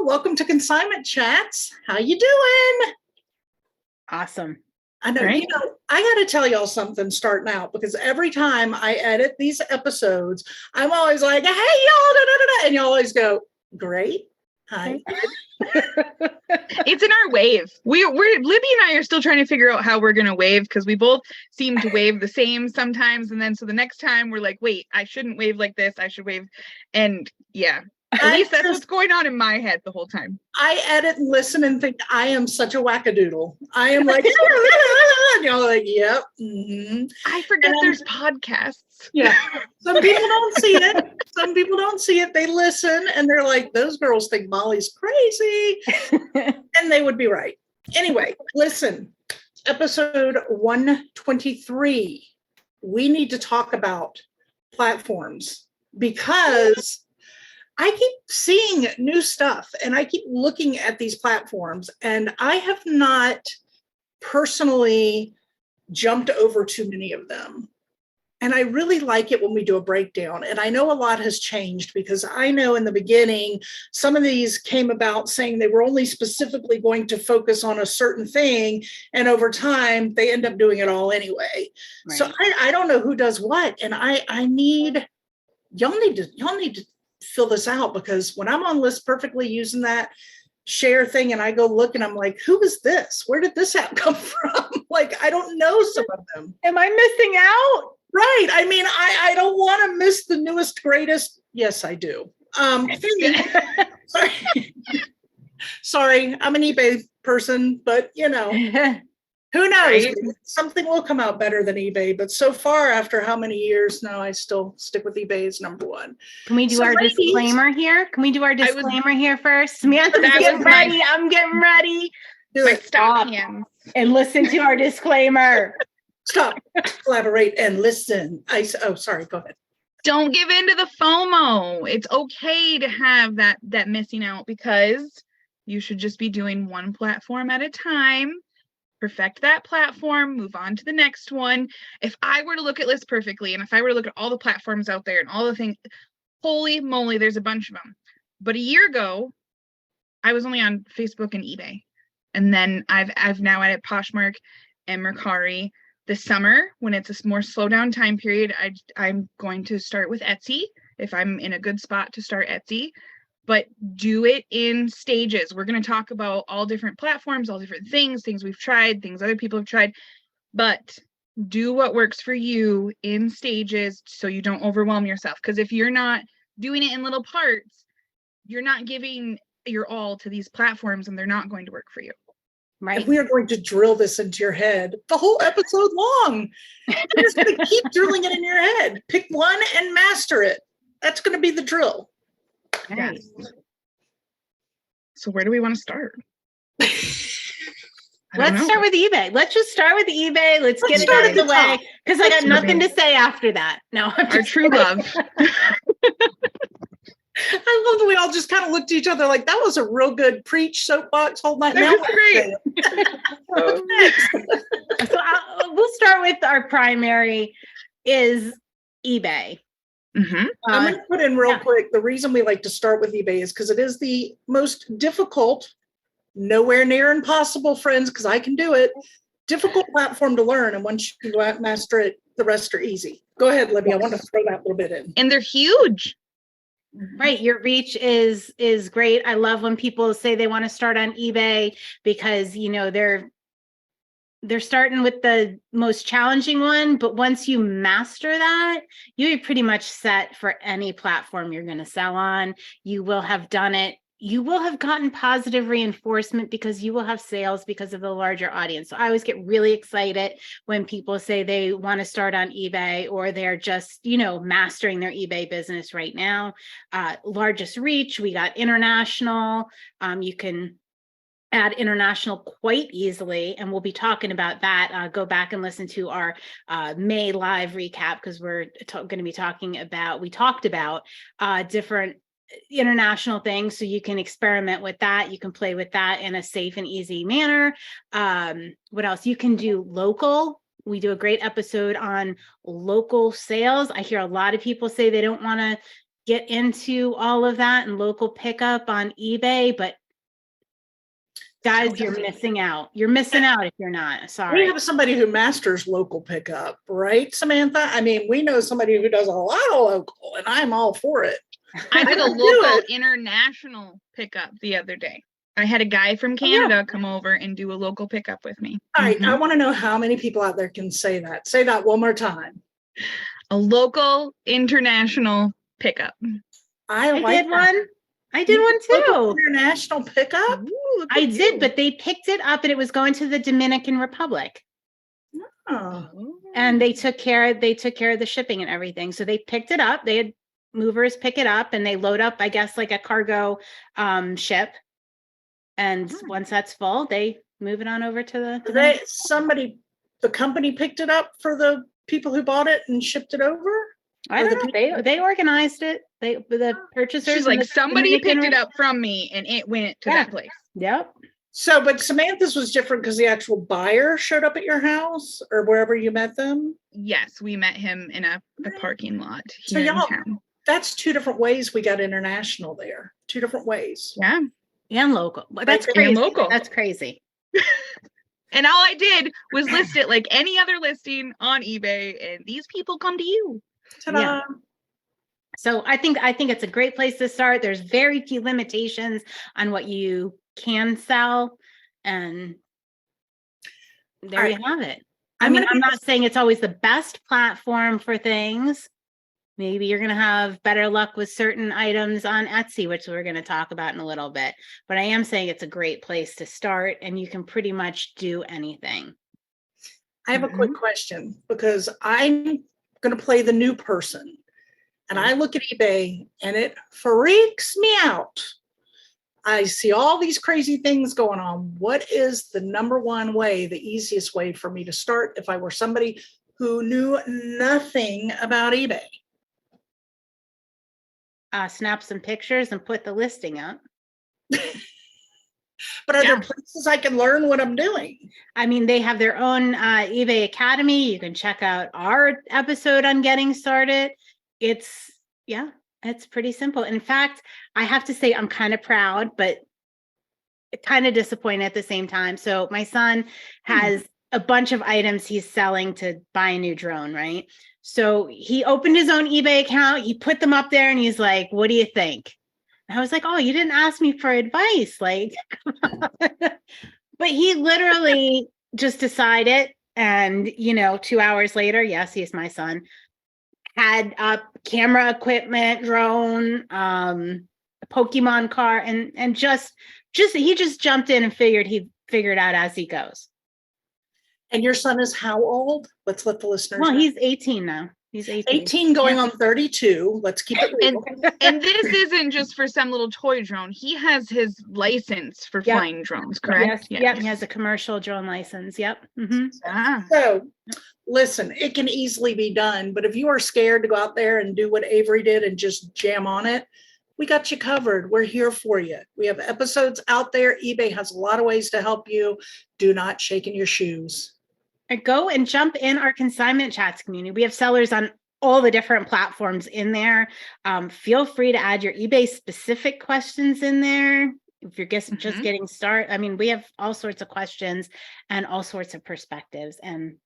Welcome to Consignment Chats. How you doing? Awesome. I know, Right. I got to tell y'all something starting out, because every time I edit these episodes, I'm always like, hey, y'all, da, da, da, da, and you always go, great. Hi. It's in our wave. We're Libby and I are still trying to figure out how we're gonna wave, because we both seem to wave the same sometimes, and then so the next time we're like, wait, I shouldn't wave like this, I should wave. And yeah, at least that's what's going on in my head the whole time. I edit and listen and think I am such a wackadoodle. I am like, and y'all are like, yep. Mm-hmm. I forget there's podcasts. Yeah. Some people don't see it. Some people don't see it. They listen and they're like, those girls think Molly's crazy. And they would be right. Anyway, listen, episode 123. We need to talk about platforms, because I keep seeing new stuff and I keep looking at these platforms, and I have not personally jumped over too many of them. And I really like it when we do a breakdown. And I know a lot has changed, because I know in the beginning, some of these came about saying they were only specifically going to focus on a certain thing. And over time, they end up doing it all anyway. Right. So I don't know who does what. And y'all need to fill this out, because when I'm on List Perfectly using that share thing and I go look and I'm like, who is this? Where did this app come from? Like, I don't know some of them. Am I missing out? Right. I mean, I don't want to miss the newest, greatest. Yes, I do. Sorry, I'm an eBay person, but who knows? Right? Something will come out better than eBay. But so far, after how many years now, I still stick with eBay as number one. Can we do our disclaimer here? Here first? Samantha's getting ready. I'm getting ready. Stop hands and listen to our disclaimer. Stop, collaborate, and listen. Sorry, go ahead. Don't give in to the FOMO. It's okay to have that missing out, because you should just be doing one platform at a time. Perfect that platform, move on to the next one. If I were to look at List Perfectly, and if I were to look at all the platforms out there and all the things, holy moly, there's a bunch of them. But a year ago, I was only on Facebook and eBay. And then I've now added Poshmark and Mercari. This summer, when it's a more slow down time period, I'm going to start with Etsy, if I'm in a good spot to start Etsy. But do it in stages. We're going to talk about all different platforms, all different things we've tried, things other people have tried. But do what works for you in stages, so you don't overwhelm yourself. Because if you're not doing it in little parts, you're not giving your all to these platforms, and they're not going to work for you. Right. And we are going to drill this into your head the whole episode long. We're just going to keep drilling it in your head. Pick one and master it. That's going to be the drill. Yes. So where do we want to start? Let's start with eBay. Let's just start with eBay. Let's get it out of the way, because I got nothing to say after that. No, our true love. I love that we all just kind of looked at each other like, that was a real good preach soapbox. Hold that. That was great. So we'll start with our primary is eBay. Mm-hmm. I'm going to put in real quick. The reason we like to start with eBay is because it is the most difficult, nowhere near impossible, friends, because I can do it, difficult platform to learn. And once you master it, the rest are easy. Go ahead, Libby. I want to throw that little bit in. And they're huge. Right. Your reach is great. I love when people say they want to start on eBay, because, they're starting with the most challenging one. But once you master that, you're pretty much set for any platform you're going to sell on. You will have done it. You will have gotten positive reinforcement, because you will have sales because of the larger audience. So I always get really excited when people say they want to start on eBay, or they're just, mastering their eBay business right now. Largest reach, we got international. You can add international quite easily, and we'll be talking about that. Go back and listen to our May live recap, because we're going to be talking about, we talked about different international things, so you can experiment with that. You can play with that in a safe and easy manner. What else? You can do local. We do a great episode on local sales. I hear a lot of people say they don't want to get into all of that and local pickup on eBay, but guys, you're missing out. You're missing out if you're not. Sorry. We have somebody who masters local pickup, right, Samantha? I mean, we know somebody who does a lot of local, and I'm all for it. I did a local international pickup the other day. I had a guy from Canada come over and do a local pickup with me. All right, I want to know how many people out there can say that. Say that one more time. A local international pickup. I did one. I did one too. International pickup? Ooh, I did, but they picked it up and it was going to the Dominican Republic. Oh. And they took care of the shipping and everything. So they picked it up. They had movers pick it up and they load up, I guess, like a cargo ship. And once that's full, they move it on over to the the company picked it up for the people who bought it and shipped it over? I don't know. They organized it. The purchasers. She's like, somebody picked it up from me and it went to that place. Yep. So, but Samantha's was different because the actual buyer showed up at your house or wherever you met them? Yes, we met him in a parking lot here in town. That's two different ways we got international there. Two different ways. Yeah. And local. That's crazy. And local. That's crazy. And all I did was list it like any other listing on eBay, and these people come to you. Ta-da. Yeah. So I think it's a great place to start. There's very few limitations on what you can sell, and there you have it. I mean, I'm not saying it's always the best platform for things. Maybe you're going to have better luck with certain items on Etsy, which we're going to talk about in a little bit. But I am saying it's a great place to start, and you can pretty much do anything. I have a quick question because I'm going to play the new person. And I look at eBay and it freaks me out. I see all these crazy things going on. What is the number one way, the easiest way for me to start if I were somebody who knew nothing about eBay? Snap some pictures and put the listing up. But are there places I can learn what I'm doing? I mean, they have their own eBay Academy. You can check out our episode on getting started. It's pretty simple. In fact, I have to say I'm kind of proud, but kind of disappointed at the same time. So my son has a bunch of items he's selling to buy a new drone, right? So he opened his own eBay account. He put them up there and he's like, what do you think? And I was like, oh, you didn't ask me for advice. Like, but he literally just decided. And, 2 hours later, yes, he's my son, had up camera equipment, drone, Pokemon car, and he just jumped in and he'd figure it out as he goes. And your son is how old? Let's let the listeners know. He's 18 now. He's 18 going on 32. Let's keep it real. And this isn't just for some little toy drone. He has his license for flying drones, correct? Yes. Yep. He has a commercial drone license. Yep. Mm-hmm. So listen, it can easily be done, but if you are scared to go out there and do what Avery did and just jam on it, we got you covered. We're here for you. We have episodes out there. eBay has a lot of ways to help you. Do not shake in your shoes. Go and jump in our consignment chats community. We have sellers on all the different platforms in there. Feel free to add your eBay specific questions in there. If you're just getting started, I mean, we have all sorts of questions and all sorts of perspectives. And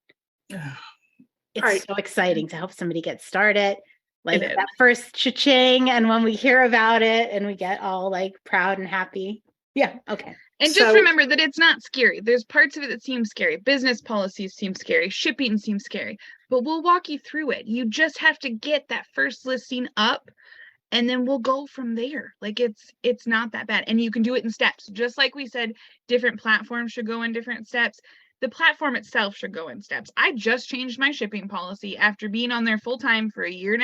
it's so exciting to help somebody get started. Like that first cha-ching, and when we hear about it and we get all like proud and happy. Yeah. Okay. And just remember that it's not scary. There's parts of it that seem scary. Business policies seem scary. Shipping seems scary. But we'll walk you through it. You just have to get that first listing up, and then we'll go from there. Like it's not that bad. And you can do it in steps. Just like we said, different platforms should go in different steps. The platform itself should go in steps. I just changed my shipping policy after being on there full time for 1.5 years.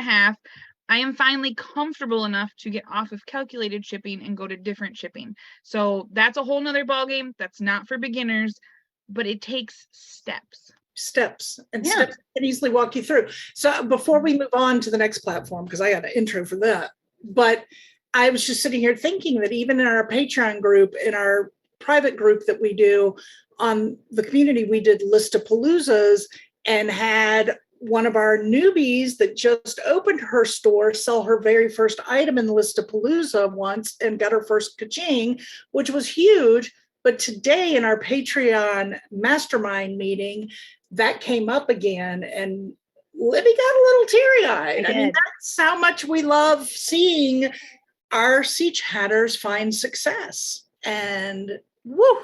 I am finally comfortable enough to get off of calculated shipping and go to different shipping. So that's a whole nother ballgame. That's not for beginners, but it takes steps. Steps can easily walk you through. So before we move on to the next platform, because I got an intro for that, but I was just sitting here thinking that even in our Patreon group, in our private group that we do on the community, we did Listapaloozas and had one of our newbies that just opened her store sell her very first item in the Listapalooza once and got her first ka-ching, which was huge. But today in our Patreon mastermind meeting, that came up again, and Libby got a little teary-eyed. I mean, that's how much we love seeing our sea chatters find success. And woo,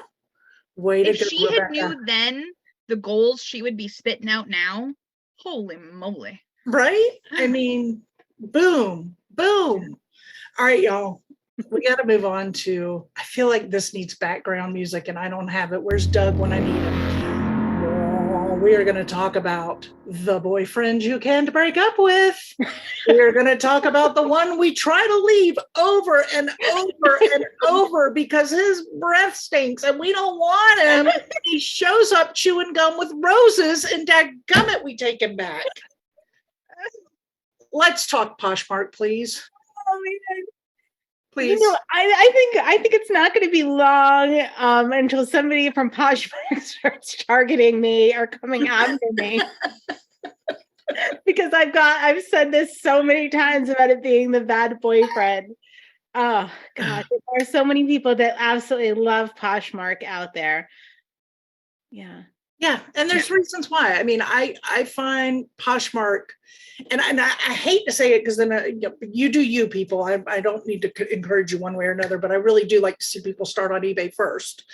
way to go, If she had Rebecca. knew then the goals she would be spitting out now, holy moly. Right? I mean, boom, boom. All right, y'all. We got to move on to, I feel like this needs background music and I don't have it. Where's Doug when I need him? Oh, we are going to talk about the boyfriend you can't break up with. We are going to talk about the one we try to leave over and over and over because his breath stinks and we don't want him. He shows up chewing gum with roses and dadgummit, we take him back. Let's talk Poshmark, please. Oh, man. Please. You know, I think it's not going to be long until somebody from Poshmark starts targeting me or coming after me. Because I've said this so many times about it being the bad boyfriend. Oh God, there are so many people that absolutely love Poshmark out there. Yeah. Yeah. And there's reasons why. I mean, I find Poshmark, and I hate to say it because then you do you people. I don't need to encourage you one way or another, but I really do like to see people start on eBay first.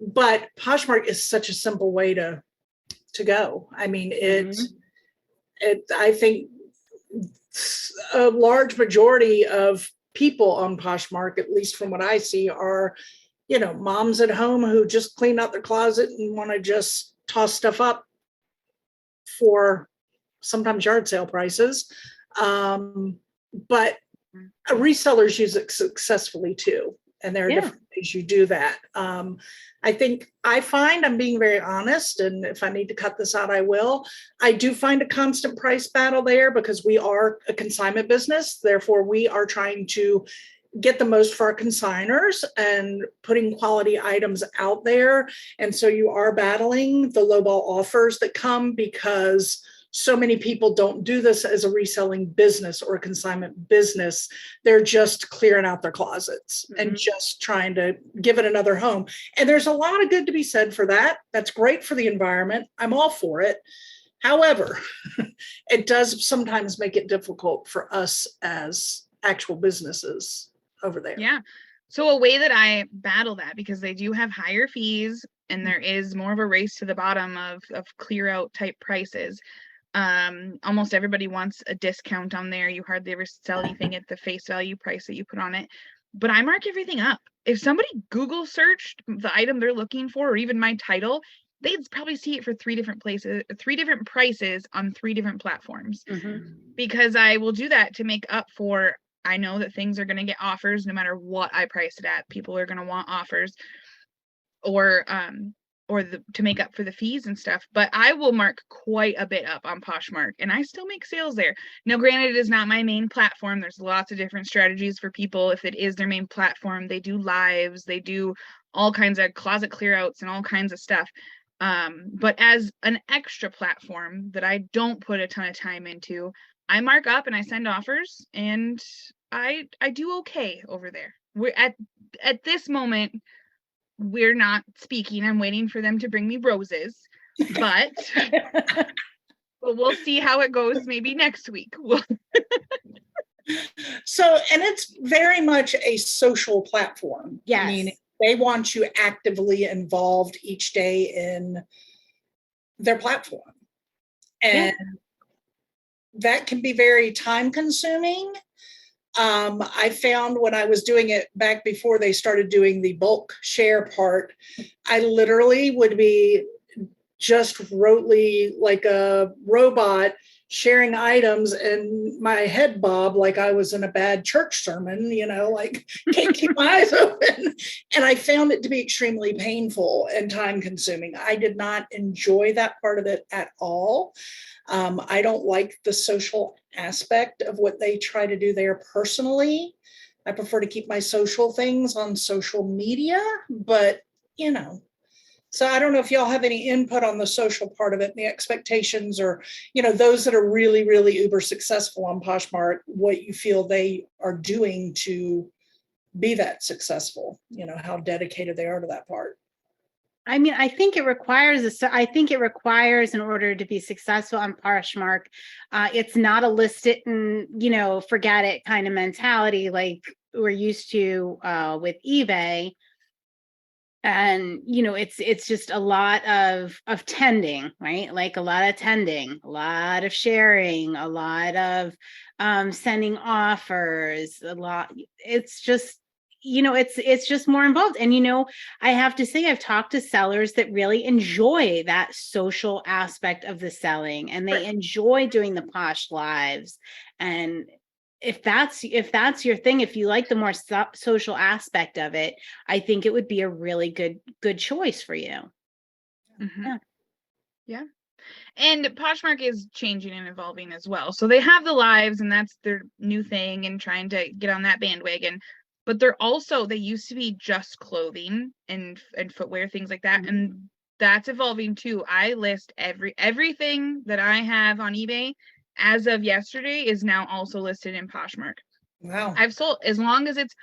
But Poshmark is such a simple way to go. I mean, I think a large majority of people on Poshmark, at least from what I see, are, moms at home who just clean out their closet and want to just toss stuff up for sometimes yard sale prices. But resellers use it successfully too. And there are different ways you do that. I find I'm being very honest, and if I need to cut this out, I will. I do find a constant price battle there because we are a consignment business. Therefore, we are trying to get the most for our consigners and putting quality items out there. And so you are battling the lowball offers that come because so many people don't do this as a reselling business or a consignment business. They're just clearing out their closets and just trying to give it another home. And there's a lot of good to be said for that. That's great for the environment. I'm all for it. However, it does sometimes make it difficult for us as actual businesses over there. Yeah. So a way that I battle that, because they do have higher fees and there is more of a race to the bottom of clear out type prices. Almost everybody wants a discount on there. You hardly ever sell anything at the face value price that you put on it. But I mark everything up. If somebody Google searched the item they're looking for, or even my title, they'd probably see it for 3 different places, 3 different prices on 3 different platforms. Because I will do that to make up for, I know that things are going to get offers no matter what I price it at. People are going to want offers or to make up for the fees and stuff. But I will mark quite a bit up on Poshmark, and I still make sales there. Now, granted, it is not my main platform. There's lots of different strategies for people. If it is their main platform, they do lives, they do all kinds of closet clear outs and all kinds of stuff. But as an extra platform that I don't put a ton of time into, I mark up and I send offers, and I do okay over there. We're at this moment, we're not speaking. I'm waiting for them to bring me roses, but we'll see how it goes maybe next week. So, and it's very much a social platform. Yes. I mean, they want you actively involved each day in their platform. And that can be very time consuming. I found when I was doing it back before they started doing the bulk share part, I literally would be just rotely like a robot sharing items, and my head bob like I was in a bad church sermon, like can't keep my eyes open. And I found it to be extremely painful and time consuming. I did not enjoy that part of it at all. I don't like the social aspect of what they try to do there personally. I prefer to keep my social things on social media, but So I don't know if y'all have any input on the social part of it and the expectations, or, those that are really, really uber successful on Poshmark, what you feel they are doing to be that successful, how dedicated they are to that part. I mean, I think it requires in order to be successful on Poshmark, it's not a list it and, forget it kind of mentality like we're used to with eBay. And, it's just a lot of tending, right? Like a lot of tending, a lot of sharing, a lot of sending offers, it's just, it's just more involved. And, I have to say, I've talked to sellers that really enjoy that social aspect of the selling, and they enjoy doing the Posh lives. And if that's your thing, if you like the more social aspect of it, I think it would be a really good choice for you. Mm-hmm. Yeah. And Poshmark is changing and evolving as well. So they have the lives, and that's their new thing, and trying to get on that bandwagon. But they used to be just clothing and footwear, things like that. Mm-hmm. And that's evolving too. I list everything that I have on eBay as of yesterday is now also listed in Poshmark. Wow. I've sold, as long as it's,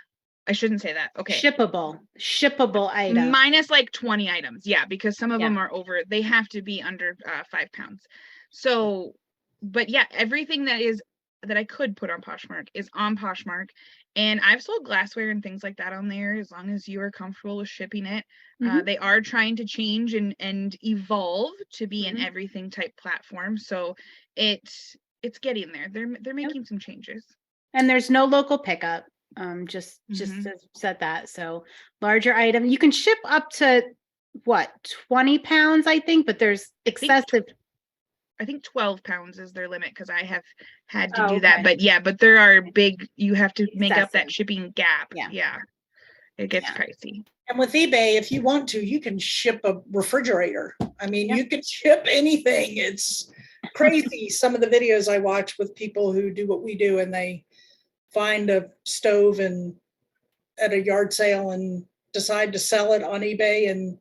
I shouldn't say that. Okay. Shippable items. Minus like 20 items. Yeah. Because some of them are over, they have to be under 5 pounds. So, but yeah, everything that I could put on Poshmark is on Poshmark. And I've sold glassware and things like that on there, as long as you are comfortable with shipping it. Mm-hmm. They are trying to change and evolve to be an everything type platform. So it's getting there. They're making some changes. And there's no local pickup. Just to set that. So larger item, you can ship up to 20 pounds, I think, but there's excessive. I think 12 pounds is their limit, because I have had to do that. But yeah, but there are big, you have to make up that shipping gap. Yeah. It gets pricey. And with eBay, if you want to, you can ship a refrigerator. I mean, you can ship anything. It's crazy. Some of the videos I watch with people who do what we do, and they find a stove at a yard sale and decide to sell it on eBay, and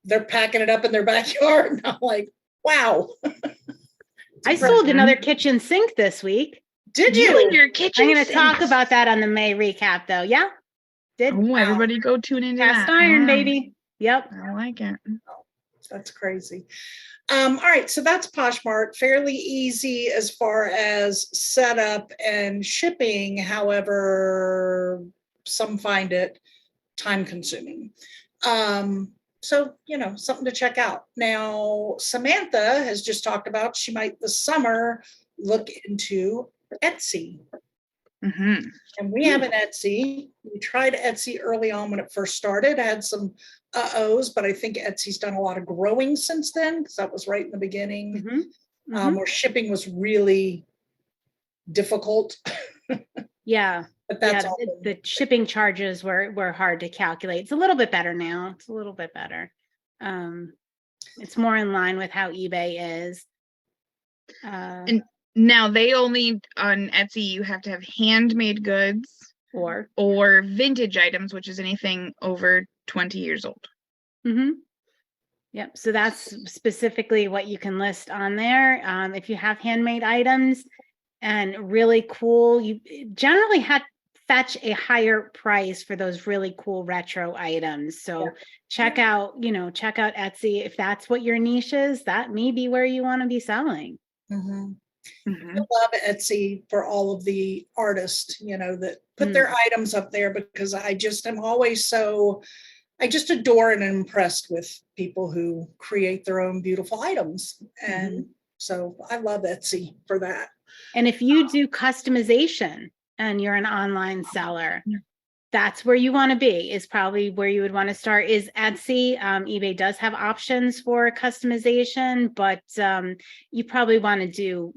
they're packing it up in their backyard. And I'm like, wow. I sold another kitchen sink this week. Did you? And your kitchen I'm going to talk about that on the May recap, though. Yeah. Everybody go tune into Cast iron, baby. Yep. I like it. Oh, that's crazy. All right. So that's Poshmark. Fairly easy as far as setup and shipping. However, some find it time consuming. So, something to check out. Now, Samantha has just talked about she might this summer look into Etsy. Mm-hmm. And we have an Etsy. We tried Etsy early on when it first started. I had some uh-ohs, but I think Etsy's done a lot of growing since then, because that was right in the beginning, where shipping was really difficult. Yeah. But that's the shipping charges were hard to calculate. It's a little bit better now. It's a little bit better. It's more in line with how eBay is. And now they only on Etsy, you have to have handmade goods or vintage items, which is anything over 20 years old. Mm-hmm. Yep. So that's specifically what you can list on there. If you have handmade items and really cool, you generally fetch a higher price for those really cool retro items. So check out Etsy. If that's what your niche is, that may be where you want to be selling. Mm-hmm. Mm-hmm. I love Etsy for all of the artists, that put their items up there, because I just adore and am impressed with people who create their own beautiful items. And so I love Etsy for that. And if you do customization and you're an online seller, that's where you want to be, is probably where you would want to start, is Etsy. eBay does have options for customization, but you probably want to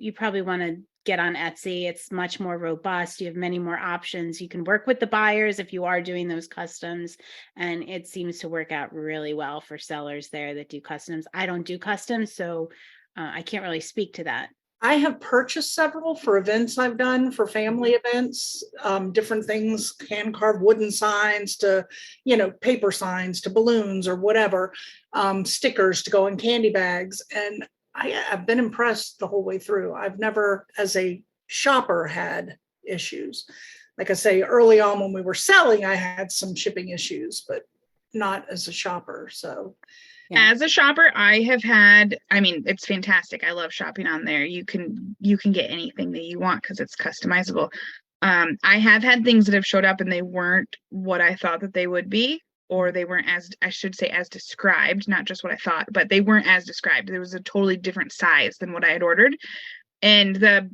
get on Etsy. It's much more robust. You have many more options. You can work with the buyers if you are doing those customs, and it seems to work out really well for sellers there that do customs. I don't do customs, so I can't really speak to that. I have purchased several for events I've done for family events, different things, hand carved wooden signs to, paper signs to balloons or whatever, stickers to go in candy bags. And I've been impressed the whole way through. I've never, as a shopper, had issues. Like I say, early on when we were selling, I had some shipping issues, but not as a shopper. So as a shopper, it's fantastic. I love shopping on there. You can get anything that you want because it's customizable. I have had things that have showed up and they weren't what I thought that they would be, or they weren't as described, not just what I thought, but they weren't as described. There was a totally different size than what I had ordered. And the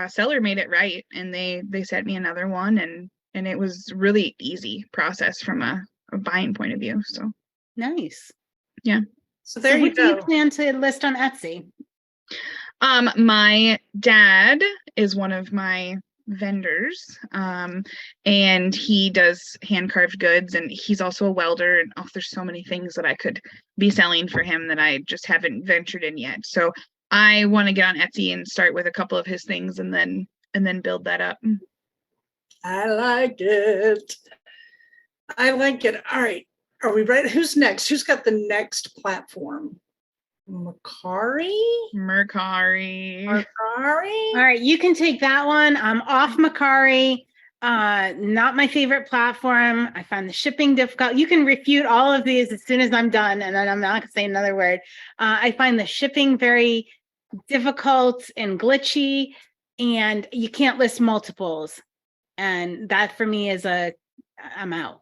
seller made it right, and they sent me another one, and it was really easy process from a buying point of view. So nice. Yeah. So there you go. What do you plan to list on Etsy? My dad is one of my vendors, and he does hand carved goods, and he's also a welder, and there's so many things that I could be selling for him that I just haven't ventured in yet. So I want to get on Etsy and start with a couple of his things and then build that up. I like it. All right. Are we ready? Who's next? Who's got the next platform? Mercari. All right, you can take that one. I'm off Mercari. Not my favorite platform. I find the shipping difficult. You can refute all of these as soon as I'm done, and then I'm not going to say another word. I find the shipping very difficult and glitchy, and you can't list multiples. And that for me is I'm out.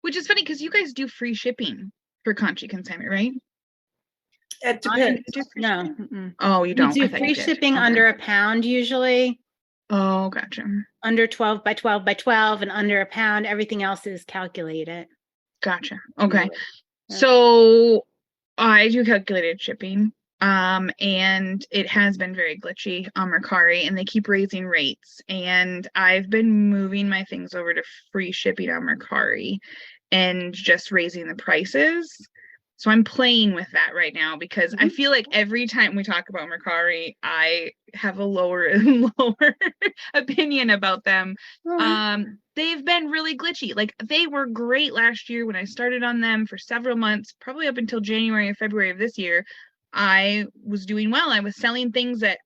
Which is funny because you guys do free shipping for Consignment, right? It depends. No. Oh, you don't. We do free shipping under £1 usually. Oh, gotcha. Under 12 by 12 by 12 and under £1. Everything else is calculated. Gotcha. Okay. Yeah. So I do calculated shipping. And it has been very glitchy on Mercari, and they keep raising rates. And I've been moving my things over to free shipping on Mercari and just raising the prices. So I'm playing with that right now because I feel like every time we talk about Mercari, I have a lower opinion about them. They've been really glitchy. Like, they were great last year when I started on them for several months, probably up until January or February of this year. I was doing well. I was selling things that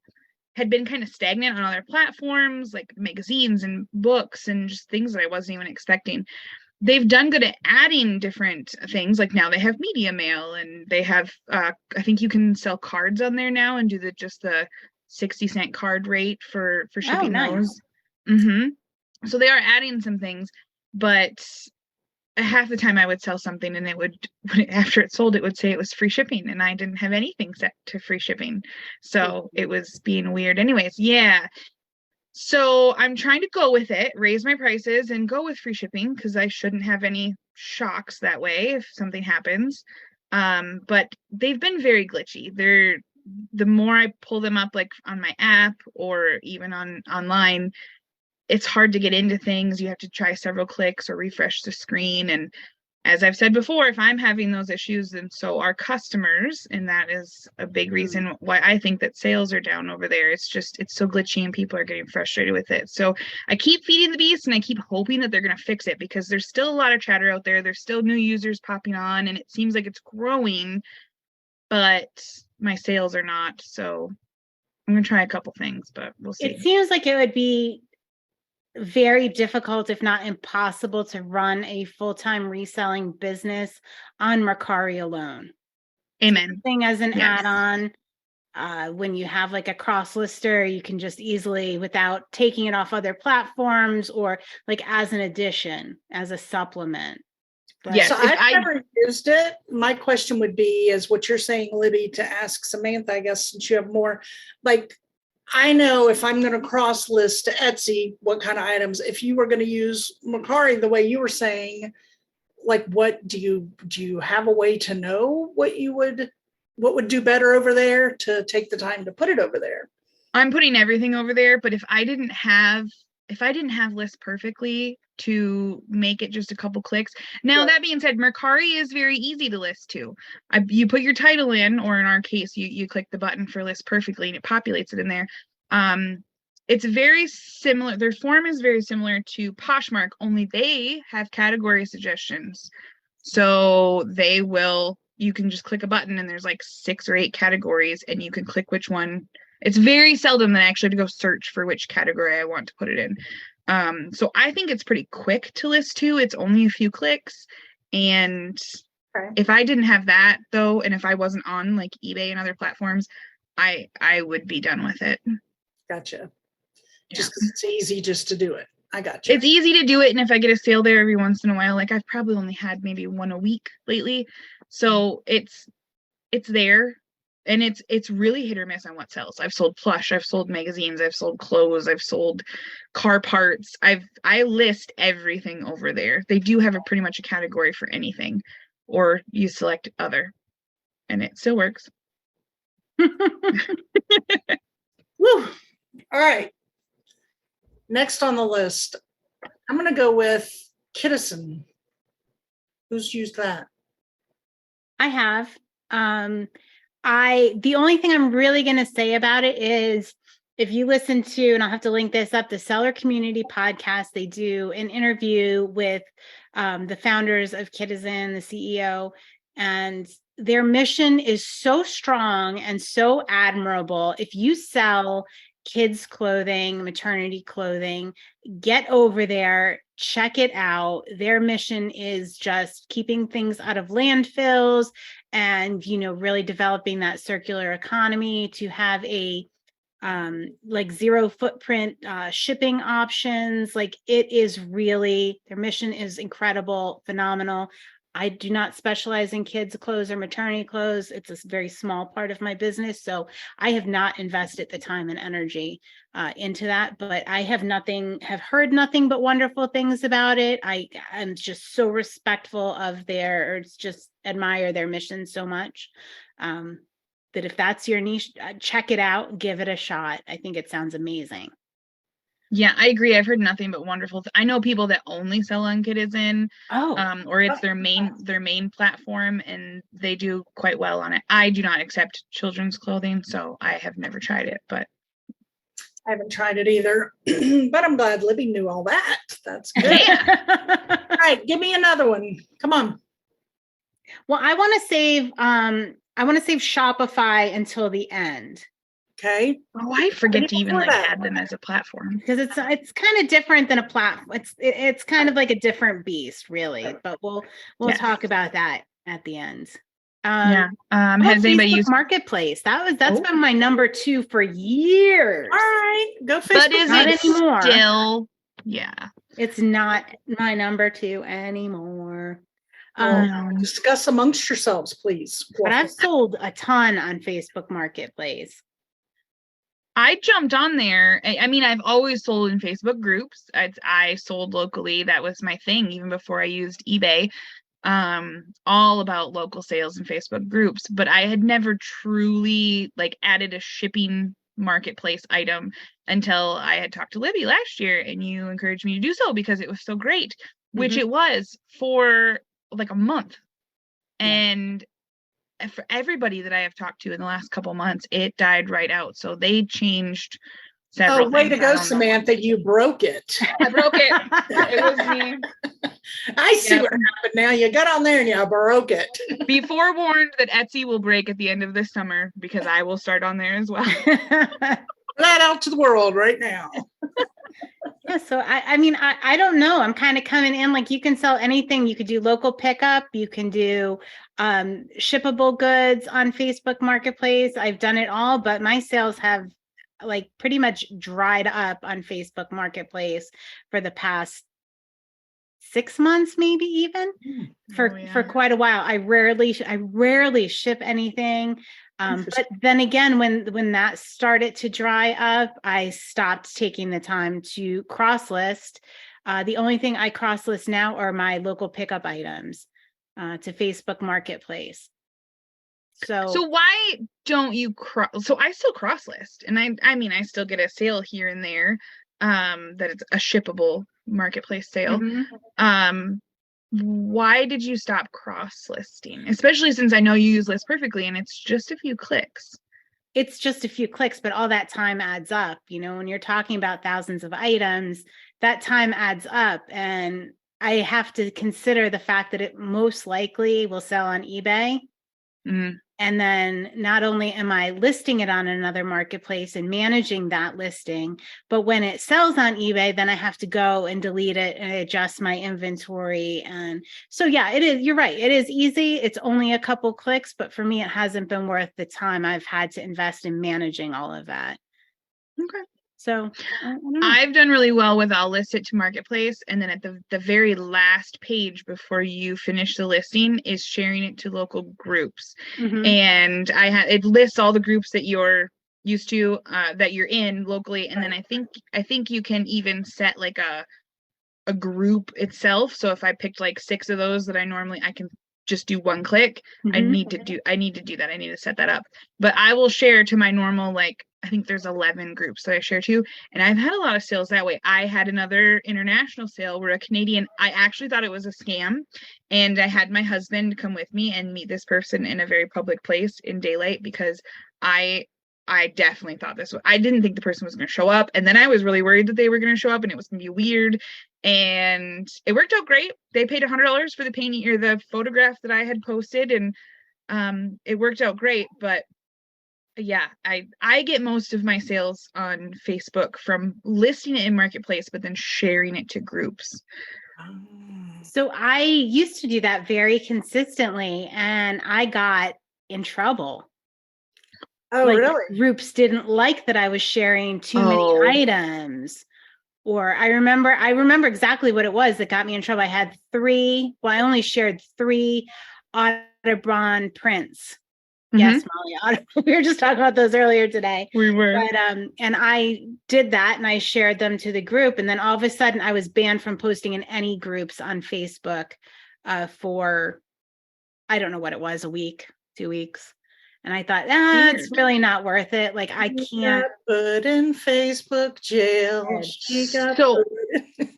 had been kind of stagnant on other platforms, like magazines and books and just things that I wasn't even expecting. They've done good at adding different things. Like now they have media mail, and they have, I think you can sell cards on there now and do the 60-cent card rate for shipping those. So they are adding some things, but half the time I would sell something and after it sold, it would say it was free shipping, and I didn't have anything set to free shipping. So it was being weird. Anyways, yeah. So I'm trying to go with it, raise my prices and go with free shipping because I shouldn't have any shocks that way if something happens. But they've been very glitchy. The more I pull them up, like on my app or even online, it's hard to get into things. You have to try several clicks or refresh the screen. And as I've said before, if I'm having those issues, then so are customers. And that is a big reason why I think that sales are down over there. It's so glitchy and people are getting frustrated with it. So I keep feeding the beast, and I keep hoping that they're going to fix it because there's still a lot of chatter out there. There's still new users popping on, and it seems like it's growing, but my sales are not. So I'm going to try a couple things, but we'll see. It seems like it would be very difficult, if not impossible, to run a full-time reselling business on Mercari alone. Amen. Thing as an add-on, when you have like a cross lister, you can just easily, without taking it off other platforms, or like as an addition, as a supplement. But yes, so I've never used it. My question would be, is what you're saying, Libby, to ask Samantha, I guess, since you have more, like, I know if I'm going to cross list to Etsy, what kind of items, if you were going to use Mercari the way you were saying, like, what do you have a way to know what would do better over there to take the time to put it over there? I'm putting everything over there, but if I didn't have lists perfectly, to make it just a couple clicks. Now, Right. that being said, Mercari is very easy to list to. You put your title in, or in our case, you click the button for list perfectly and it populates it in there. It's very similar. Their form is very similar to Poshmark, only they have category suggestions. So you can just click a button and there's like 6 or 8 categories and you can click which one. It's very seldom that I actually have to go search for which category I want to put it in. So I think it's pretty quick to list to. It's only a few clicks. And if I didn't have that though, and if I wasn't on like eBay and other platforms, I would be done with it. Gotcha. Yeah. Just because it's easy just to do it. I got you. It's easy to do it, and if I get a sale there every once in a while, like I've probably only had maybe one a week lately, so it's there, and it's really hit or miss on what sells. I've sold plush, I've sold magazines, I've sold clothes, I've sold car parts. I list everything over there. They do have pretty much a category for anything, or you select other, and it still works. Woo. All right. Next on the list, I'm going to go with Kittison. Who's used that? I have. The only thing I'm really going to say about it is if you listen to, and I'll have to link this up, the Seller Community Podcast, they do an interview with the founders of Kittison, the CEO, and their mission is so strong and so admirable. If you sell kids clothing, maternity clothing, get over there, check it out. Their mission is just keeping things out of landfills and, really developing that circular economy to have a like zero footprint shipping options. Like it is really, their mission is incredible, phenomenal. I do not specialize in kids clothes or maternity clothes. It's a very small part of my business. So I have not invested the time and energy into that, but I have heard nothing but wonderful things about it. I am just so respectful of just admire their mission so much. That if that's your niche, check it out, give it a shot. I think it sounds amazing. Yeah, I agree. I've heard nothing but wonderful. I know people that only sell on Kittison, or it's their main platform, and they do quite well on it. I do not accept children's clothing, so I have never tried it, but I haven't tried it either, but I'm glad Libby knew all that. That's good. Yeah. All right, give me another one. Come on. Well, I want to save Shopify until the end. Okay. Oh, I forget to even add them as a platform, because it's kind of different than a platform. It's kind of like a different beast, really. But we'll talk about that at the end. Has anybody used Marketplace? That's been my number 2 for years. All right, go Facebook. But is not it anymore? Still, yeah, it's not my number 2 anymore. Discuss amongst yourselves, please. But I've sold a ton on Facebook Marketplace. I jumped on there. I mean, I've always sold in Facebook groups. I sold locally. That was my thing, even before I used eBay. All about local sales in Facebook groups. But I had never truly added a shipping marketplace item until I had talked to Libby last year, and you encouraged me to do so because it was so great, which it was for a month. And for everybody that I have talked to in the last couple months, it died right out. So they changed several way to things. go, Samantha. You broke it. I broke it. It was me. I see what happened now. You got on there and you broke it. Be forewarned that Etsy will break at the end of this summer because I will start on there as well. That out to the world right now. Yeah, so I don't know. I'm kind of coming in you can sell anything. You could do local pickup. You can do shippable goods on Facebook Marketplace. I've done it all, but my sales have pretty much dried up on Facebook Marketplace for the past 6 months, maybe even for quite a while. I rarely ship anything. But then again, when that started to dry up, I stopped taking the time to cross list. The only thing I cross list now are my local pickup items to Facebook Marketplace. So why don't you so I still cross list, and I mean I still get a sale here and there that it's a shippable marketplace sale. Mhm. Why did you stop cross listing? Especially since I know you use List Perfectly and it's just a few clicks. It's just a few clicks, but all that time adds up. When you're talking about thousands of items, that time adds up. And I have to consider the fact that it most likely will sell on eBay. Mm. And then not only am I listing it on another marketplace and managing that listing, but when it sells on eBay, then I have to go and delete it and adjust my inventory. And so, yeah, it is. You're right. It is easy. It's only a couple clicks, but for me, it hasn't been worth the time I've had to invest in managing all of that. Okay. So I don't know. I've done really well with I'll list it to marketplace, and then at the very last page before you finish the listing is sharing it to local groups. Mhm. And it lists all the groups that you're used to, that you're in locally, and then I think you can even set like a group itself. So if I picked like 6 of those that I can just do one click. I Mhm. need to do that. I need to set that up. But I will share to my normal, like, I think there's 11 groups that I share to, and I've had a lot of sales that way. I had another international sale where a Canadian, I actually thought it was a scam, and I had my husband come with me and meet this person in a very public place in daylight because I definitely thought I didn't think the person was going to show up. And then I was really worried that they were going to show up and it was going to be weird. And it worked out great. They paid $100 for the painting or the photograph that I had posted, and it worked out great. But yeah, I get most of my sales on Facebook from listing it in Marketplace, but then sharing it to groups. So I used to do that very consistently, and I got in trouble. Oh, Like, really? groups didn't like that I was sharing too many items. Or I remember exactly what it was that got me in trouble. I had I only shared 3 Audubon prints. Yes, Molly, we were just talking about those earlier today. We were. But and I did that and I shared them to the group, and then all of a sudden I was banned from posting in any groups on Facebook for, I don't know what it was, a week, 2 weeks. And I thought, it's really not worth it. Like, I can't. Put in Facebook jail. She got So put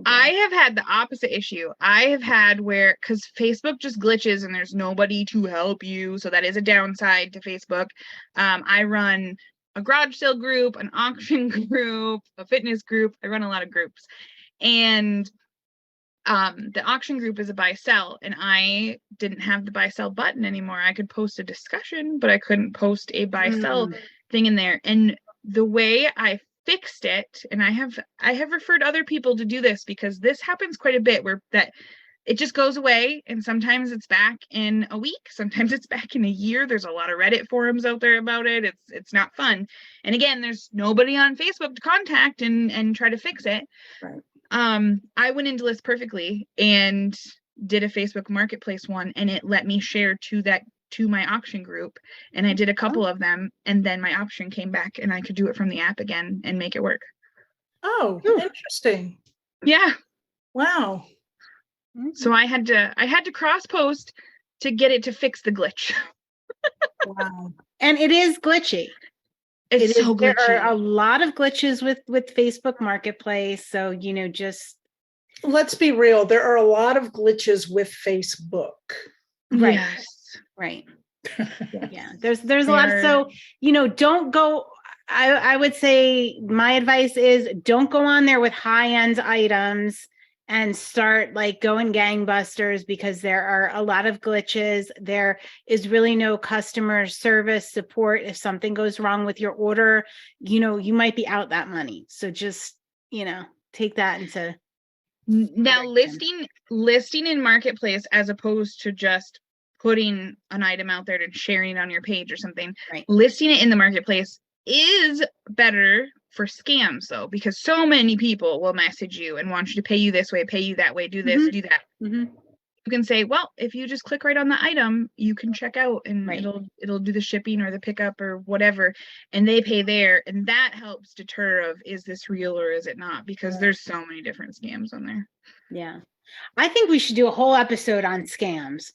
I have had the opposite issue. I have had where, because Facebook just glitches and there's nobody to help you. So that is a downside to Facebook. I run a garage sale group, an auction group, a fitness group. I run a lot of groups. And the auction group is a buy sell, and I didn't have the buy sell button anymore. I could post a discussion, but I couldn't post a buy sell thing in there. And the way I fixed it, and I have referred other people to do this because this happens quite a bit, where that it just goes away, and sometimes it's back in a week, sometimes it's back in a year. There's a lot of Reddit forums out there about it. It's not fun. And again, there's nobody on Facebook to contact and try to fix it. Right. I went into List Perfectly and did a Facebook Marketplace one, and it let me share to my auction group, and I did a couple of them, and then my option came back and I could do it from the app again and make it work. Oh, interesting. Yeah. Wow. So I had to cross post to get it to fix the glitch. Wow. And it is glitchy. It's so glitchy. There are a lot of glitches with Facebook Marketplace. So, just let's be real. There are a lot of glitches with Facebook. Right. Yes. Right. Yeah. There's a lot. So, don't go. I would say my advice is don't go on there with high-end items and start like going gangbusters, because there are a lot of glitches. There is really no customer service support. If something goes wrong with your order, you might be out that money. So just, take that into now listing in Marketplace, as opposed to just putting an item out there and sharing it on your page or something. Right. Listing it in the Marketplace is better for scams, though, because so many people will message you and want you to pay you this way, pay you that way, do this, do that. You can say, well, if you just click right on the item, you can check out, and it'll do the shipping or the pickup or whatever, and they pay there, and that helps deter of, is this real or is it not? Because there's so many different scams on there. Yeah, I think we should do a whole episode on scams.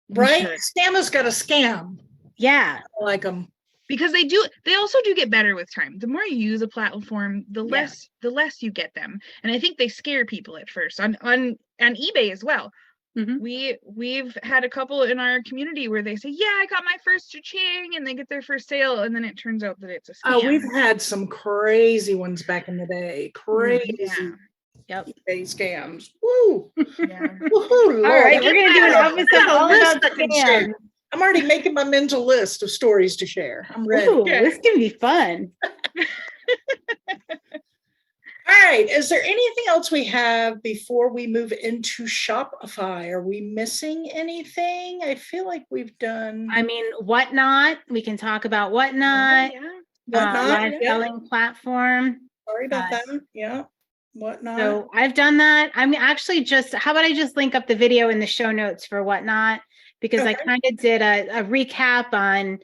Right? Scammer's got a scam. Yeah, I like them. because they also do get better with time. The more you use a platform, the less you get them. And I think they scare people at first on eBay as well. We've had a couple in our community where they say, yeah, I got my first cha-ching, and they get their first sale, and then it turns out that it's a scam. Oh, we've had some crazy ones back in the day. Crazy. Yep. eBay scams. Woo. Yeah. Woo-hoo, All right, Lord. we're gonna do an episode all about scams. I'm already making my mental list of stories to share. I'm ready. Ooh, this can be fun. All right. Is there anything else we have before we move into Shopify? Are we missing anything? I feel like we've done. I mean, Whatnot. We can talk about Whatnot. Whatnot, live selling platform. Sorry about that. Yeah. Whatnot. So I've done that. I'm actually how about I just link up the video in the show notes for Whatnot, because I kind of did a recap on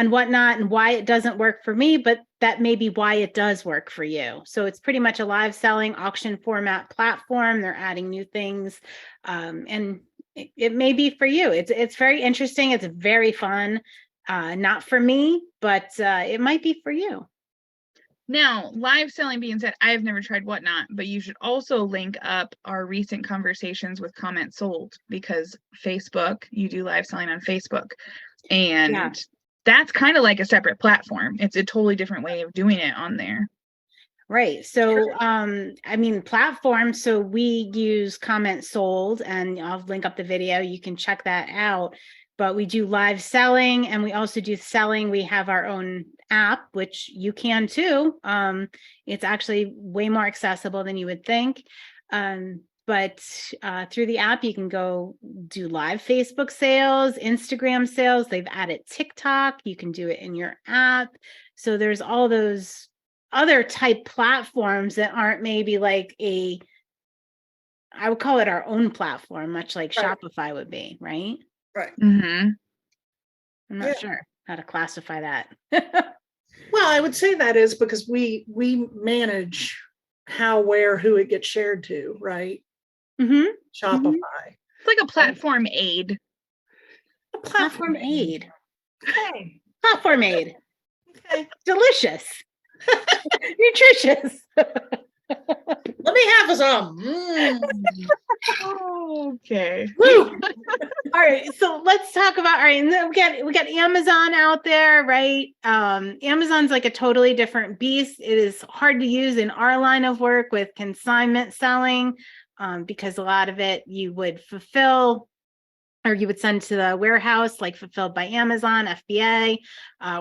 Whatnot and why it doesn't work for me, but that may be why it does work for you. So it's pretty much a live selling auction format platform. They're adding new things, and it may be for you. It's very interesting. It's very fun. Not for me, but it might be for you. Now, live selling being said, I have never tried Whatnot, but you should also link up our recent conversations with Comment Sold, because Facebook, you do live selling on Facebook, and that's kind of like a separate platform. It's a totally different way of doing it on there. Right. So, I mean, platform. So we use Comment Sold, and I'll link up the video. You can check that out. But we do live selling, and we also do selling. We have our own app, which you can too. It's actually way more accessible than you would think. But through the app, you can go do live Facebook sales, Instagram sales. They've added TikTok. You can do it in your app. So there's all those other type platforms that aren't maybe like I would call it our own platform, much like Shopify would be, right? Right. Mm-hmm. I'm not sure how to classify that. Well, I would say that is because we manage how, where, who it gets shared to, right? Mm-hmm. Shopify. It's like a platform aid. A Platform aid. Okay. Platform aid. Okay. Delicious. Nutritious. Let me have some. Okay. Woo. All right, so let's talk about, all right, and then we got Amazon out there, right? Amazon's like a totally different beast. It is hard to use in our line of work with consignment selling, because a lot of it you would fulfill, or you would send to the warehouse, like fulfilled by Amazon, FBA,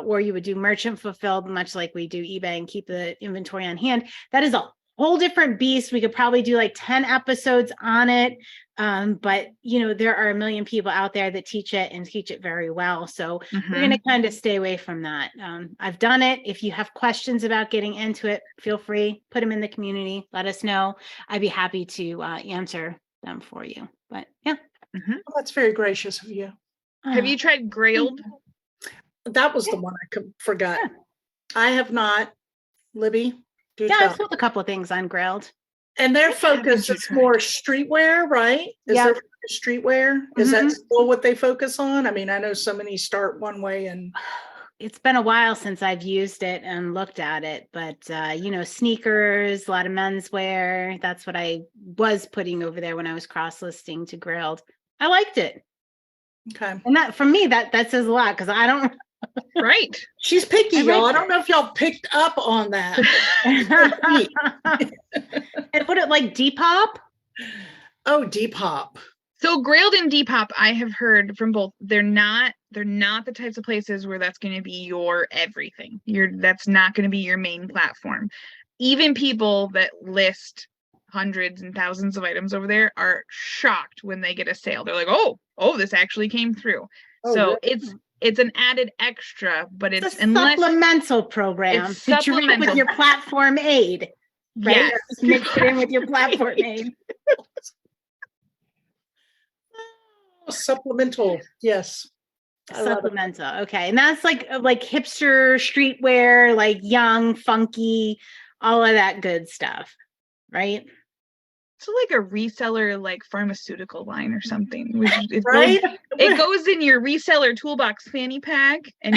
or you would do merchant fulfilled, much like we do eBay, and keep the inventory on hand. That is a whole different beast. We could probably do like 10 episodes on it. But there are a million people out there that teach it and teach it very well. So we're going to kind of stay away from that. I've done it. If you have questions about getting into it, feel free, put them in the community, let us know. I'd be happy to answer them for you. But yeah. Well, that's very gracious of you. Have you tried Grailed? That was the one I forgot. Yeah. I have not. Libby? I've sold a couple of things on Grilled. And their focus is more streetwear, right? Is their focus streetwear? Is that still what they focus on? I mean, I know so many start one way and it's been a while since I've used it and looked at it, but sneakers, a lot of menswear. That's what I was putting over there when I was cross-listing to Grilled. I liked it. Okay. And that, for me, that says a lot, because I don't. Right. She's picky, y'all. I don't know if y'all picked up on that. And put it like Depop. Oh, Depop. So Grailed and Depop, I have heard from both. They're not the types of places where that's going to be your everything. That's not going to be your main platform. Even people that list hundreds and thousands of items over there are shocked when they get a sale. They're like, oh, this actually came through. Oh, so really? it's an added extra, but it's a supplemental program to drink with your platform aid. Right? Yes. Mix it in with your platform aid. Supplemental. Yes. Supplemental. Okay. And that's like hipster streetwear, like young, funky, all of that good stuff. Right? So like a reseller, like pharmaceutical line or something. Right? It goes in your reseller toolbox fanny pack, and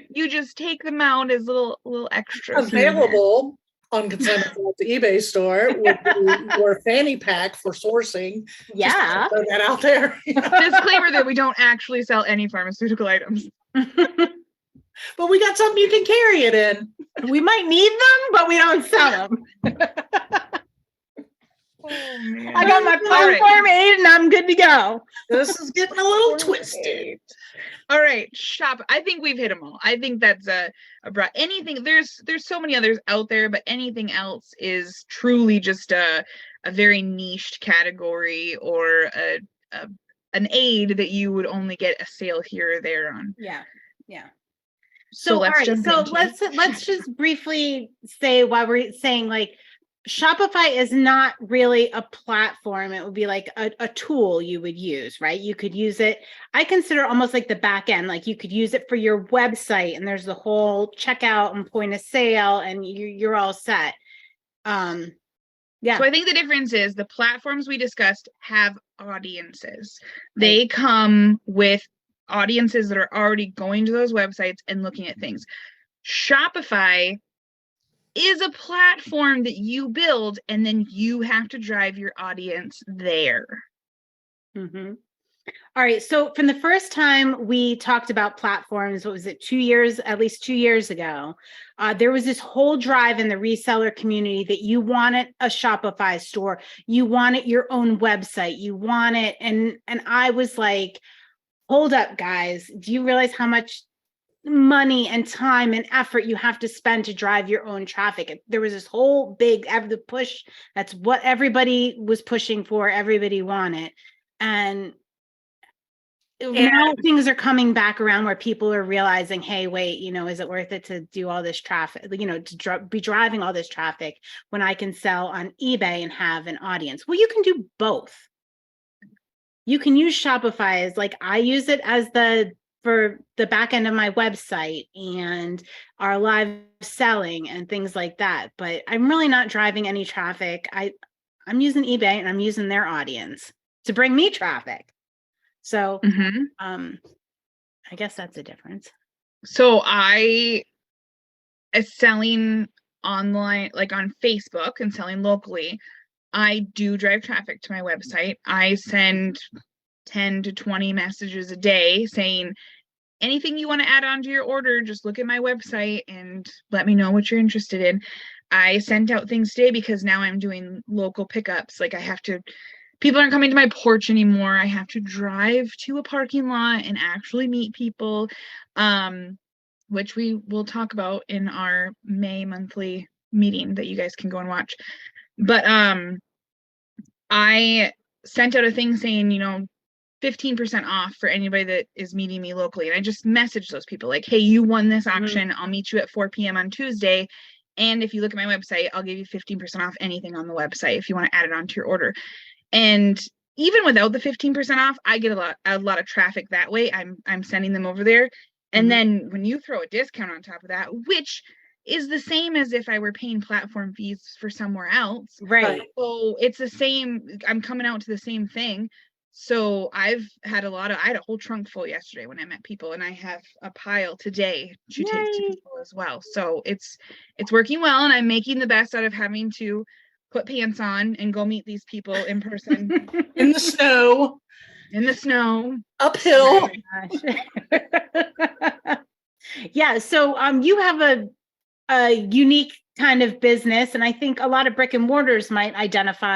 you just take them out as little extras. Available on Consignment at the eBay store would be your fanny pack for sourcing. Yeah. Just throw that out there. Disclaimer that we don't actually sell any pharmaceutical items. But we got something you can carry it in. We might need them, but we don't sell them. Oh man. I got my Platform 8 and I'm good to go. This is getting a little twisted. All right, shop. I think we've hit them all. I think that's a broad anything. There's so many others out there, but anything else is truly just a very niched category or an aid that you would only get a sale here or there on. Yeah. So let's let's just briefly say why we're saying like Shopify is not really a platform. It would be like a tool you would use, right? You could use it. I consider almost like the back end. Like you could use it for your website, and there's the whole checkout and point of sale, and you're all set. Yeah. So I think the difference is the platforms we discussed have audiences. They come with audiences that are already going to those websites and looking at things. Shopify is a platform that you build, and then you have to drive your audience there. Mm-hmm. All right. So from the first time we talked about platforms, what was it, at least 2 years ago, there was this whole drive in the reseller community that you wanted a Shopify store, you wanted your own website, you want it. And I was like, hold up, guys. Do you realize how much money and time and effort you have to spend to drive your own traffic? There was this whole big push. That's what everybody was pushing for. Everybody wanted. And now things are coming back around where people are realizing, hey, wait, is it worth it to do all this traffic, to be driving all this traffic when I can sell on eBay and have an audience? Well, you can do both. You can use Shopify as like I use it as for the back end of my website and our live selling and things like that. But I'm really not driving any traffic. I'm using eBay and I'm using their audience to bring me traffic. So I guess that's a difference. So I is selling online, like on Facebook and selling locally. I do drive traffic to my website. I send 10 to 20 messages a day saying, anything you want to add on to your order, just look at my website and let me know what you're interested in. I sent out things today because now I'm doing local pickups. Like people aren't coming to my porch anymore. I have to drive to a parking lot and actually meet people, which we will talk about in our May monthly meeting that you guys can go and watch. But I sent out a thing saying, 15% off for anybody that is meeting me locally. And I just messaged those people like, hey, you won this auction. I'll meet you at 4 p.m. on Tuesday. And if you look at my website, I'll give you 15% off anything on the website if you want to add it onto your order. And even without the 15% off, I get a lot of traffic that way. I'm sending them over there. And then when you throw a discount on top of that, which is the same as if I were paying platform fees for somewhere else. Right. So it's the same. I'm coming out to the same thing. So I had a whole trunk full yesterday when I met people, and I have a pile today to take to people as well. So it's working well, and I'm making the best out of having to put pants on and go meet these people in person. In the snow. Uphill. Oh yeah. So you have a unique kind of business, and I think a lot of brick and mortar sellers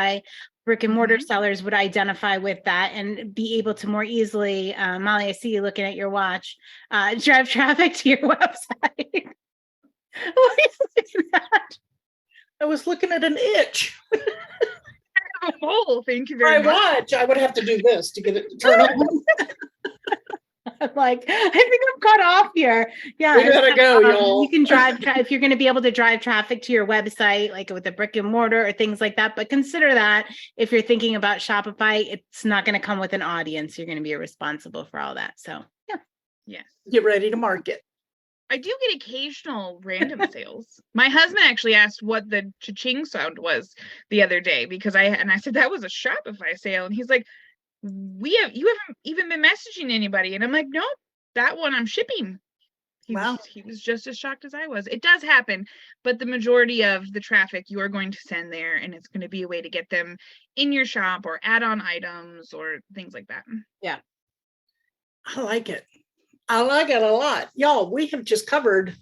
would identify with that and be able to more easily, Molly, I see you looking at your watch, drive traffic to your website. What is that? I was looking at an itch. I have a mole, thank you very much. Watch. I would have to do this to get it to turn on. I'm like, I think I'm cut off here. Yeah. We gotta go, y'all. You can drive if you're going to be able to drive traffic to your website, like with a brick and mortar or things like that. But consider that if you're thinking about Shopify, it's not going to come with an audience. You're going to be responsible for all that. So yeah. Get ready to market. I do get occasional random sales. My husband actually asked what the cha-ching sound was the other day because I said that was a Shopify sale, and he's like, you haven't even been messaging anybody, and I'm like, nope, that one I'm shipping. Wow. He was just as shocked as I was. It does happen, but the majority of the traffic you are going to send there, and it's going to be a way to get them in your shop or add-on items or things like that. Yeah. I like it. I like it a lot. Y'all, we have just covered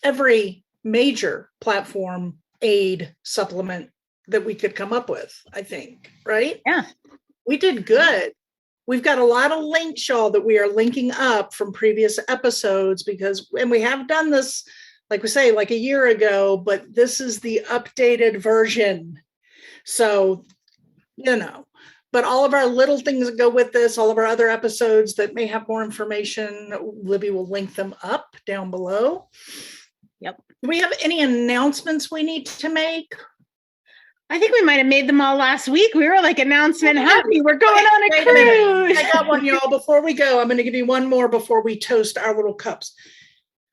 every major platform aid supplement that we could come up with, I think, right? Yeah. We did good. We've got a lot of links, y'all, that we are linking up from previous episodes and we have done this, like we say, like a year ago, but this is the updated version. So, but all of our little things that go with this, all of our other episodes that may have more information, Libby will link them up down below. Yep. Do we have any announcements we need to make? I think we might have made them all last week. We were like announcement happy. We're going on a cruise. I got one, y'all. Before we go, I'm going to give you one more before we toast our little cups.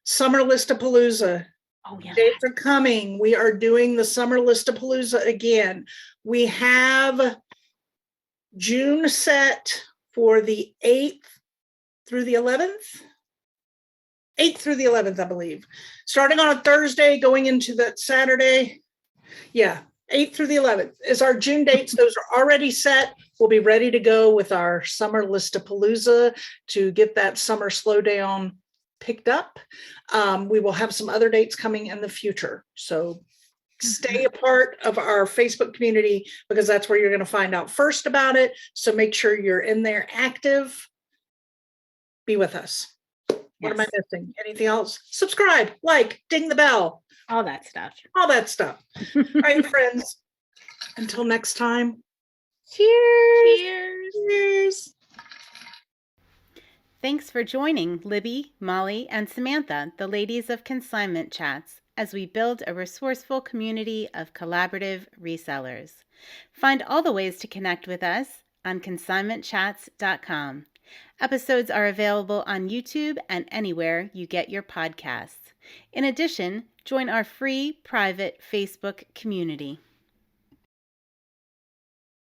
Summer Listapalooza. Oh, yeah. Dates are coming. We are doing the Summer Listapalooza again. We have June set for the 8th through the 11th. 8th through the 11th, I believe. Starting on a Thursday, going into that Saturday. Yeah. 8th through the 11th is our June dates. Those are already set. We'll be ready to go with our Summer Listapalooza to get that summer slowdown picked up. We will have some other dates coming in the future. So stay a part of our Facebook community because that's where you're going to find out first about it. So make sure you're in there active. Be with us. What am I missing? Anything else? Subscribe, like, ding the bell. All that stuff. All that stuff. All right, friends. Until next time. Cheers. Cheers. Cheers. Thanks for joining Libby, Molly, and Samantha, the ladies of Consignment Chats, as we build a resourceful community of collaborative resellers. Find all the ways to connect with us on consignmentchats.com. Episodes are available on YouTube and anywhere you get your podcasts. In addition, join our free private Facebook community.